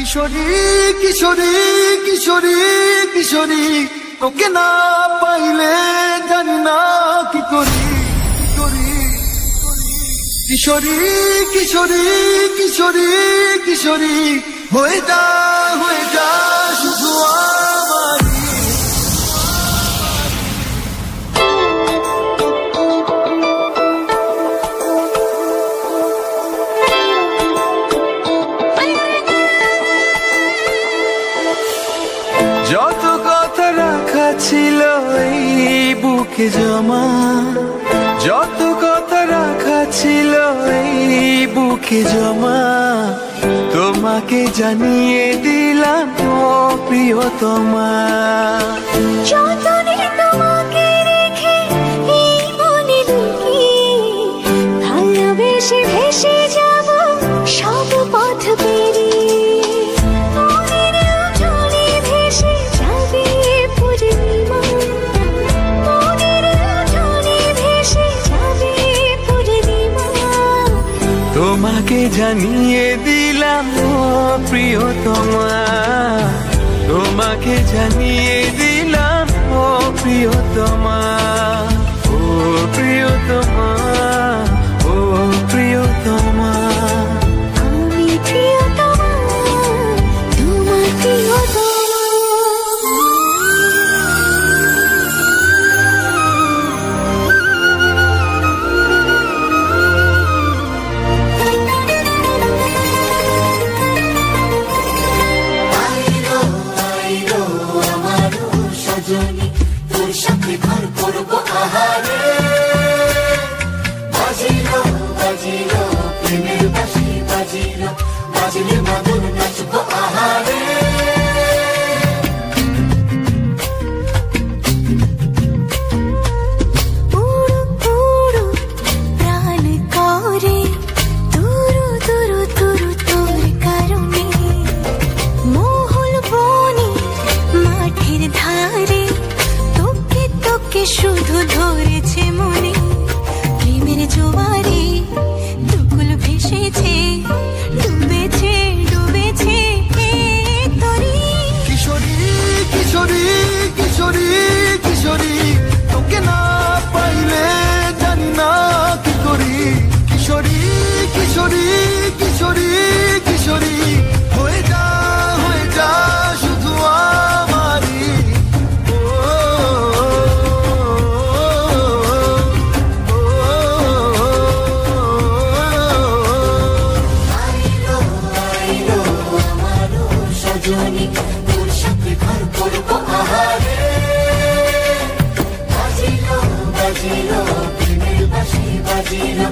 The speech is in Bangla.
কিশোরী কিশোরী কিশোরী কিশোরী, তোকে না পাইলে জানি না কি করি। কিশোরী কিশোরী কিশোরী কিশোরী, হয়ে যা শুধু আমারই। যত কথা রাখা ছিল এই বুকে জমা, যত কথা রাখা ছিল এই বুকে জমা, তোমাকে জানিয়ে দিলাম ও প্রিয়তমা। যতনে তোমাকে রেখে এই মনে লুকিয়ে, ভালোবেসে ভেসে যাব সব পথ পেরিয়ে। মনের উঠোনে ভেসে যাবে পূর্ণিমা, মনের উঠোনে ভেসে যাবে পূর্ণিমা। তোমাকে জানিয়ে দিলাম ও প্রিয়তমা, তোমাকে জানিয়ে দিলাম ও প্রিয়তমা, ও প্রিয়তমা, ও প্রিয়তমা। আমি প্রিয়তমা, তোমার প্রিয়তমা। তোর সাথে ঘর করবো আহারে, বাজিলো বাজিলো প্রেমের বাঁশি, বাজিলো বাজিলে মাদুর নাচবো আহারে। উড়ো উড়ো প্রাণ করে তুরু তুরু তুরু তোর কারণে, মহল বনে মাঠের ধারে তোকে তোকে শুধু ধরেছে মনে। প্রেমের জোয়ারে দুকুল ভেসেছে, ডুবেছে ডুবেছে তোরে। কিশোরী কিশোরী কিশোরী কিশোরী, তোকে না পাইলে জানি না কি করি। কিশোরী কিশোরী কিশোরী কিশোরী, হয়ে যা শুধু আমারই। আইলো আইলো আমারও সজনী, তোর সাথে ঘর করবো আহারে, বাজিলো বাজিলো প্রেমের বাঁশি, বাজিলো